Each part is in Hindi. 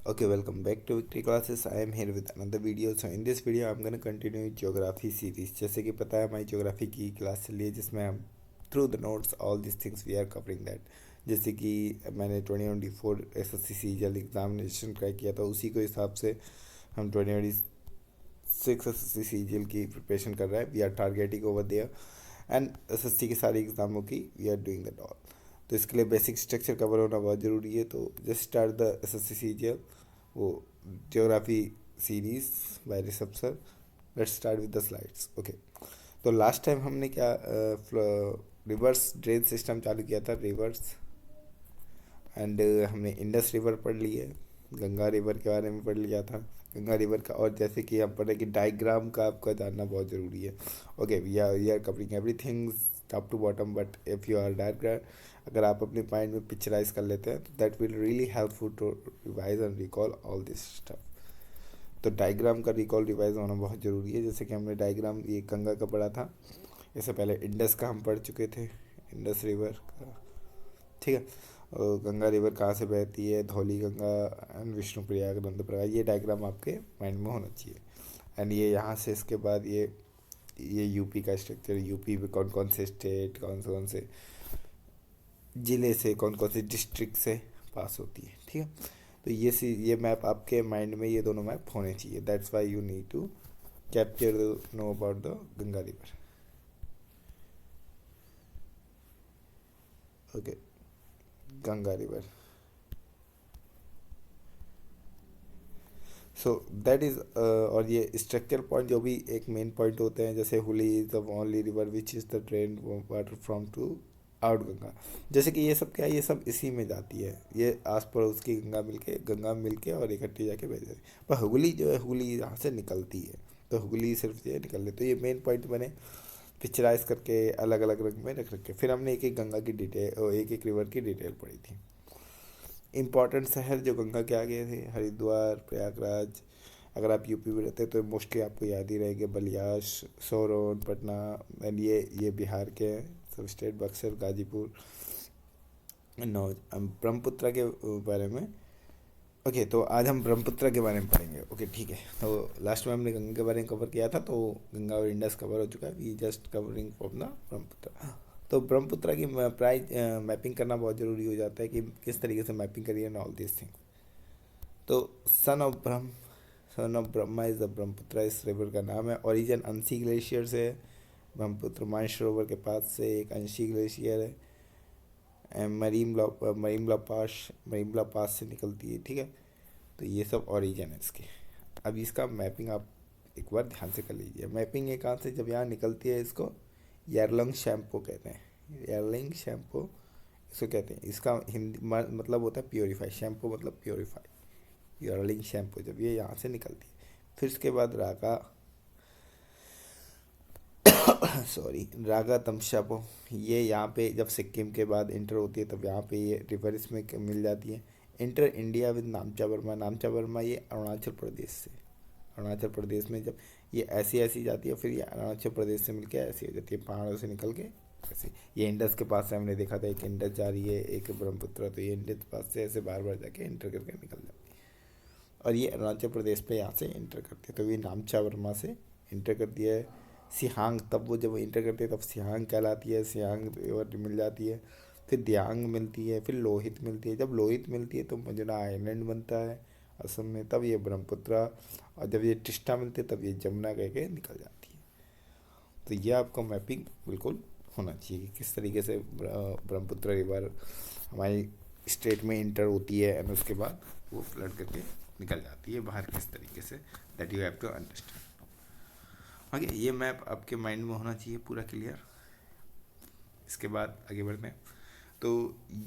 Okay, welcome back to Victory Classes. I am here with another video. So in this video I'm going to continue geography series. जैसे कि पता है हमारी geography की क्लास चली है जिसमें हम through the notes all these things we are covering that. जैसे कि मैंने 2024 SSC CGL एग्जामिनेशन क्रैक किया था, उसी के हिसाब से हम 2026 SSC CGL की प्रिपरेशन कर रहे हैं. We are targeting over there and SSC के सारे एग्जामों की we are doing that all. तो इसके लिए बेसिक स्ट्रक्चर कवर होना बहुत ज़रूरी है. तो just start the SSC CGL वो geography series by Rishabh sir. Let's start with the slides. Okay, तो लास्ट टाइम हमने क्या रिवर्स ड्रेन सिस्टम चालू किया था, रिवर्स एंड हमने इंडस रिवर पढ़ ली है, गंगा रिवर के बारे में पढ़ लिया था, गंगा रिवर का. और जैसे कि हम पढ़े कि डायग्राम का आपका जानना बहुत ज़रूरी है. Okay, we are covering everything top to bottom, but if you are diagram, अगर आप अपने माइंड में पिक्चराइज कर लेते हैं तो that will really helpful to revise and recall all this stuff. तो डायग्राम का रिकॉल रिवाइज होना बहुत ज़रूरी है. जैसे कि हमने डायग्राम ये गंगा का पढ़ा था, इससे पहले इंडस का हम पढ़ चुके थे, इंडस रिवर का. ठीक है, और गंगा रिवर कहाँ से बहती है, धौली गंगा एंड विष्णुप्रयाग नंदप्रयाग, ये डायग्राम आपके माइंड में होना चाहिए. एंड ये यहाँ से इसके बाद ये यूपी का स्ट्रक्चर, यूपी में कौन कौन से स्टेट, कौन से ज़िले से, कौन कौन से डिस्ट्रिक्ट से पास होती है. ठीक है, तो ये मैप आपके माइंड में, ये दोनों मैप होने चाहिए. That's why you need to capture know about the Ganga river. Okay, Ganga river. So that is और ये स्ट्रक्चर पॉइंट जो भी एक मेन पॉइंट होते हैं, जैसे Hooghly is the only river which is the drain water from to out Ganga. जैसे कि ये सब क्या है, ये सब इसी में जाती है, ये आस पड़ोस की गंगा मिलके और इकट्ठी जाके बह जाती है. पर हुगली जो है, हुगली यहाँ से निकलती है, तो हुगली सिर्फ ये निकल रही. तो ये मेन पॉइंट बने पिक्चराइज करके अलग अलग रंग में रख रखे. फिर हमने एक एक गंगा की डिटेल, एक एक रिवर की डिटेल पढ़ी थी. इम्पॉर्टेंट शहर जो गंगा के आगे थे, हरिद्वार, प्रयागराज. अगर आप यूपी में रहते हैं तो मोस्टली आपको याद ही रहेंगे, बलियास, सोरोन, पटना. एंड ये बिहार के हैं सब स्टेट, बक्सर, गाजीपुर, नौ. ब्रह्मपुत्र के बारे में. ओके, तो आज हम ब्रह्मपुत्र के बारे में पढ़ेंगे. ओके, ठीक है. तो लास्ट में हमने गंगा के बारे में कवर किया था, तो गंगा और इंडस कवर हो चुका है. We just covering from the Brahmaputra. तो ब्रह्मपुत्र की प्राइज मैपिंग करना बहुत ज़रूरी हो जाता है कि किस तरीके से मैपिंग करिए एंड ऑल दिस थिंग. तो son of Brahma is the Brahmaputra, इस रिवर का नाम है. ओरिजिन अंशी ग्लेशियर से है. ब्रह्मपुत्र मानसरोवर के पास से एक अंशी ग्लेशियर है. मरीमला पास से निकलती है. ठीक है, तो ये सब ओरिजिन है इसके. अब इसका मैपिंग आप एक बार ध्यान से कर लीजिए. मैपिंग ये कहाँ से, जब यहाँ निकलती है, इसको यारलंग शैम्पू कहते हैं. यारलिंग शैम्पू इसको कहते हैं. इसका हिंदी मतलब होता है प्योरीफाई. शैम्पू मतलब प्योरीफाई. यारलिंग शैम्पू जब ये यहाँ से निकलती है, फिर उसके बाद सॉरी, रागा तमशापो, ये यहाँ पे जब सिक्किम के बाद इंटर होती है तब यहाँ पे ये रिवर इसमें मिल जाती है. Inter India with नामचा Verma. नामचा Verma ये अरुणाचल प्रदेश से, अरुणाचल प्रदेश में जब ये ऐसी ऐसी जाती है, फिर ये अरुणाचल प्रदेश से मिलके ऐसी हो जाती है, पहाड़ों से निकल के ऐसे. ये इंडस के पास से हमने देखा था, एक इंडस जा रही है, एक ब्रह्मपुत्र. तो ये इंडस के पास से ऐसे बार बार जाके इंटर करके निकल जाती है, और ये अरुणाचल प्रदेश पे यहाँ से इंटर करती है. तो ये नामचा वर्मा से इंटर करती है. सिहांग, तब वो जब इंटर करती है तब सिहांग कहलाती है, सिहांग रिवर मिल जाती है. फिर दियांग मिलती है, फिर लोहित मिलती है. जब लोहित मिलती है तो मुजरा आइलैंड बनता है असम में, तब ये ब्रह्मपुत्र. और जब ये टिस्टा मिलती है तब ये जमुना कह के निकल जाती है. तो ये आपका मैपिंग बिल्कुल होना चाहिए कि किस तरीके से ब्रह्मपुत्र रिवर हमारी स्टेट में इंटर होती है एंड उसके बाद वो फ्लड करके निकल जाती है बाहर, किस तरीके से. That you have to understand. Okay, ये मैप आपके माइंड में होना चाहिए पूरा क्लियर. इसके बाद आगे बढ़ते हैं. तो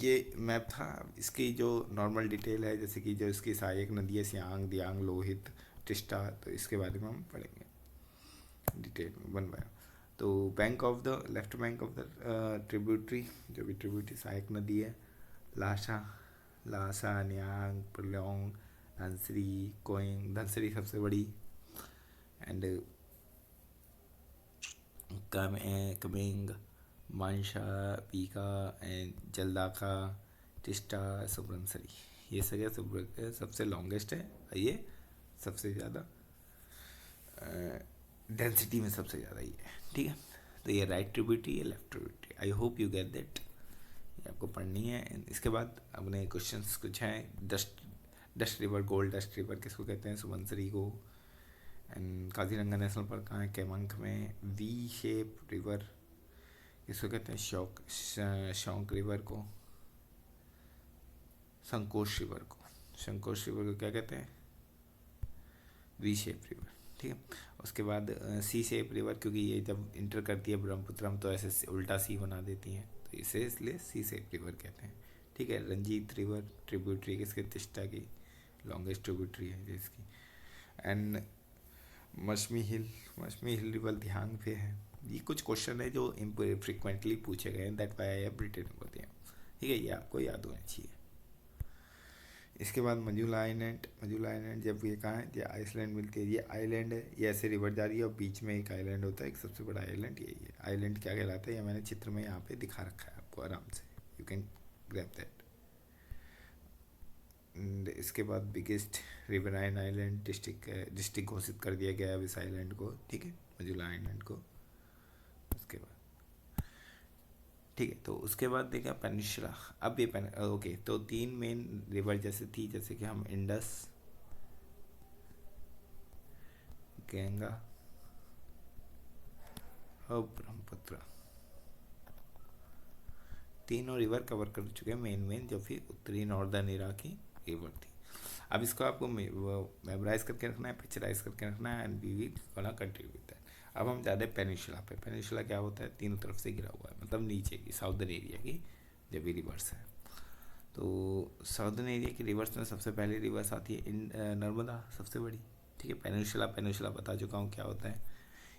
ये मैप था. इसकी जो नॉर्मल डिटेल है, जैसे कि जो इसकी सहायक नदी है, सियांग, दियांग, लोहित, टिस्टा, तो इसके बारे में हम पढ़ेंगे डिटेल में वन बाय. तो bank of the left bank of the tributary, जो भी ट्रिब्यूटरी सहायक नदी है, लाशा, लासा, न्यांग, परलोंग, धनसरी, कोइंग. धनसरी सबसे बड़ी, एंड कमिंग, मानसा, पीका एंड जलदाका, टिस्टा, सुब्रमसरी. ये सबसे लॉन्गेस्ट है, ये सबसे ज़्यादा डेंसिटी में सबसे ज़्यादा ये है, ठीक है। तो ये राइट ट्रिब्यूटरी, ये left tributary. I hope you get that, ये आपको पढ़नी है। इसके बाद अपने क्वेश्चंस कुछ हैं। Dust river, gold dust river किसको कहते हैं? सुबनसिरी को। एंड काजीरंगा नेशनल पार्क कहाँ है? केमंग में। वी शेप रिवर किसको कहते हैं? शौक रिवर को। संकोश रिवर को, संकोश रिवर को क्या कहते हैं? वी शेप रिवर, ठीक है। उसके बाद सी शेप रिवर, क्योंकि ये जब इंटर करती है ब्रह्मपुत्रम तो ऐसे उल्टा सी बना देती हैं, तो इसे इसलिए सी शेप रिवर कहते हैं, ठीक है। रंजीत रिवर ट्रिब्यूटरी किसके? तिस्ता की, लॉन्गेस्ट ट्रिब्यूटरी है जिसकी। एंड मशमी हिल रिवर ध्यांग पे है। ये कुछ क्वेश्चन है जो फ्रिक्वेंटली पूछे गए हैं, that why I have written about them, ठीक है। ये आपको याद होना चाहिए। इसके बाद मजूला आइलैंड जब ये कहाँ है? ये आइसलैंड मिलके ये आइलैंड है, ये ऐसे रिवर जा रही है और बीच में एक आइलैंड होता है, एक सबसे बड़ा आइलैंड यही है। आइलैंड क्या कहलाता है? ये मैंने चित्र में यहाँ पे दिखा रखा है आपको आराम से, यू कैन ग्रैब दैट। इसके बाद बिगेस्ट रिवराइन आइलैंड डिस्ट्रिक्ट घोषित कर दिया गया है इस आइलैंड को, ठीक है, मजूला आइलैंड को। उसके बाद ठीक है, तो उसके बाद देखा पेनिनसुला। अब ये ओके, तो 3 मेन रिवर जैसे थी, जैसे कि हम इंडस, गंगा और ब्रह्मपुत्र, तीनों रिवर कवर कर चुके हैं मेन जो फिर उत्तरी नॉर्दर्न इराकी रिवर थी। अब इसको आपको मेमोराइज करके रखना है, पिक्चराइज करके रखना है, and we will gonna continue with that. अब हम ज़्यादा पेनिनसुला पे। पेनिनसुला क्या होता है? तीनों तरफ से घिरा हुआ है, मतलब नीचे की साउदर्न एरिया की जब भी रिवर्स है। तो साउदर्न एरिया की रिवर्स में सबसे पहले रिवर्स आती है नर्मदा, सबसे बड़ी, ठीक है। पेनिनसुला बता चुका हूँ क्या होता है।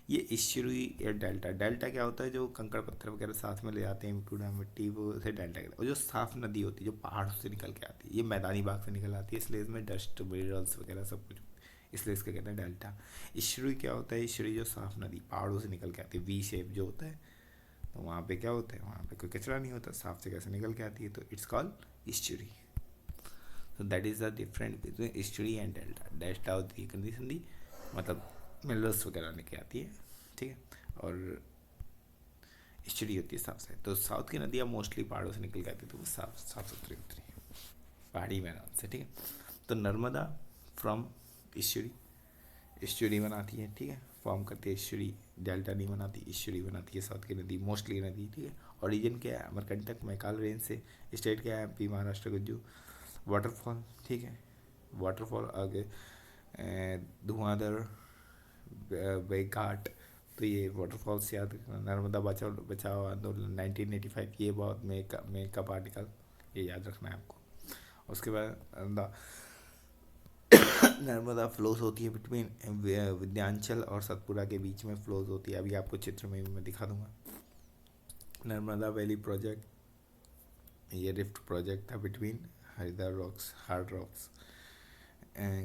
ये इश्यूरी या डेल्टा क्या होता है? जो कंकड़ पत्थर वगैरह साथ में ले जाते हैं, टूटा मिट्टी, वो उसे डेल्टा कहते हैं। और जो साफ नदी होती है जो पहाड़ों से निकल के आती है, ये मैदानी भाग से निकल आती है, इसलिए इसमें डस्ट मिनरल्स वगैरह सब कुछ, इसलिए इसका कहते हैं डेल्टा। इश्यूरी क्या होता है? इश्यूरी जो साफ नदी पहाड़ों से निकल के आती है, वी शेप जो होता है, तो वहाँ पे क्या होता है? वहाँ पे कोई कचरा नहीं होता, साफ से कैसे निकल के आती है, तो इट्स कॉल्ड इश्यूरी। तो that is the difference between estuary and delta. Delta होती है गंदी संदी, मतलब मिनरल्स वगैरह लेके आती है, ठीक है, और इश्यूरी होती है साफ से। तो साउथ की नदियाँ मोस्टली पहाड़ों से निकल के आती है, तो वो साफ सुथरी होती है पहाड़ी मैदान से, ठीक है। तो नर्मदा फ्रॉम इश्यूरी बनाती है, ठीक है, फॉर्म करती है इश्यूरी। डेल्टा नहीं बनाती, इश्यूरी बनाती है साउथ की नदी, मोस्टली नदी, ठीक है। ओरिजिन क्या है? अमरकंटक मैकाल रेंज से। स्टेट क्या है? एमपी, महाराष्ट्र, गुज्जू। वाटरफॉल, ठीक है, वाटरफॉल आगे धुआंधर, बेघाट, तो ये वाटरफॉल्स याद रखना। नर्मदा बचाओ आंदोलन 1985, ये बहुत मेकअप आर्टिकल, ये याद रखना है आपको। उसके बाद नर्मदा फ्लोज होती है बिटवीन विंध्याचल और सतपुरा के बीच में फ्लोज होती है। अभी आपको चित्र में भी मैं दिखा दूंगा। नर्मदा वैली प्रोजेक्ट, ये रिफ्ट प्रोजेक्ट था between Haridwar rocks, hard rocks,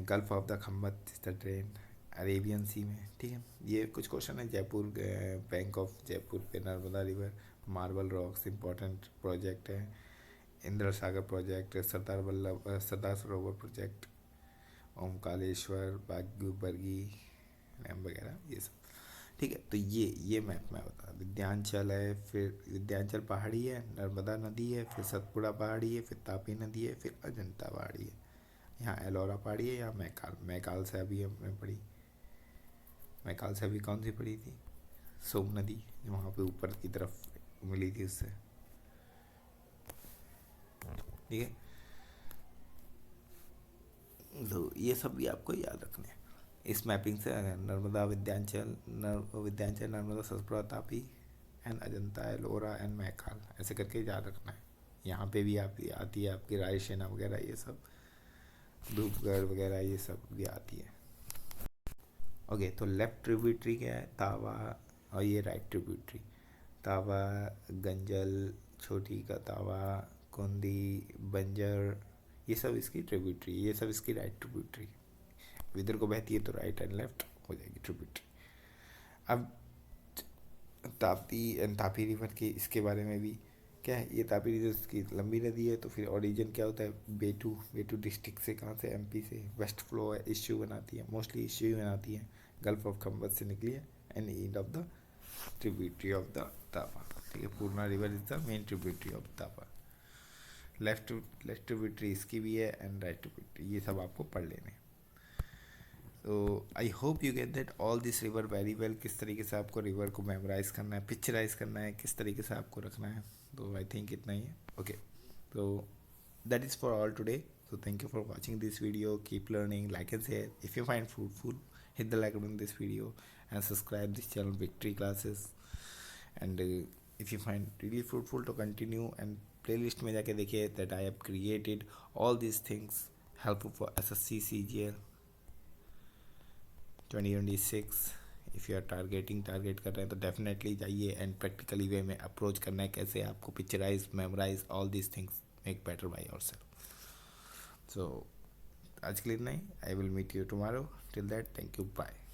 gulf of the Khambhat the train, Arabian sea में, ठीक है। ये कुछ क्वेश्चन है। जयपुर, बैंक ऑफ जयपुर पे Narmada river, marble rocks important project है। इंद्र सागर project, Sardar Sarovar project, Omkareshwar, बागू Bargi dam वगैरह, ये सब, ठीक है। तो ये मैप में बता, विंध्याचल है, फिर विंध्याचल पहाड़ी है, नर्मदा नदी है, फिर सतपुड़ा पहाड़ी है, फिर तापी नदी है, फिर अजंता पहाड़ी है, यहाँ एलोरा पहाड़ी है, यहाँ मैकाल से अभी हमने पढ़ी। मैकाल से अभी कौन सी पढ़ी थी? सोम नदी, वहाँ पे ऊपर की तरफ मिली थी उससे, ठीक है। तो ये सब भी आपको याद रखने हैं इस मैपिंग से। नर्मदा विंध्याचल नर्मदा सतपुड़ा तापी एंड अजंता एलोरा एंड मैकाल, ऐसे करके याद रखना है। यहाँ पे भी आती है आपकी रायसेना वगैरह, ये सब धूपगढ़ वगैरह, ये सब भी आती है। ओके, तो लेफ्ट ट्रिब्यूटरी क्या है? तावा, और ये राइट ट्रिब्यूटरी तावा, गंजल, छोटी का तावा, कुंदी, बंजर, ये सब इसकी ट्रिब्यूटरी, ये सब इसकी राइट ट्रिब्यूटरी। इधर को बहती है तो राइट एंड लेफ्ट हो जाएगी ट्रिब्यूटरी। अब तापी रिवर के इसके बारे में भी क्या है ये तापी रिवर की लंबी नदी है। तो फिर ओरिजिन क्या होता है, बेटू डिस्ट्रिक्ट से, कहाँ से, एमपी से वेस्ट फ्लो है, इश्यू बनाती है, मोस्टली इश्यू ही बनाती है, गल्फ ऑफ खम्बत से निकली है, and end of the tributary of the Tapi. ठीक है, Purna river is the main tributary of Tapi. Left left tributary इसकी भी है एंड राइट ट्रिब्यूटरी, ये सब आपको पढ़ लेने। तो I hope you get that all this river very well, किस तरीके से आपको रिवर को मेमोराइज करना है, पिक्चराइज करना है, किस तरीके से आपको रखना है। तो आई थिंक इतना ही है। ओके, तो that is for all today. So thank you for watching this video. Keep learning, like and share. If you find fruitful, hit the like button in this video and subscribe this channel Victory Classes. And if you find really fruitful to continue, and playlist में जाके देखिए that I have created all these things helpful for SSC CGL 2026। If you are target कर रहे हैं तो डेफिनेटली जाइए एंड प्रैक्टिकली वे में अप्रोच करना है, कैसे आपको picturise, memorise all these things, make better by yourself. So आज के लिए इतना ही। I will meet you tomorrow. Till that, thank you, bye.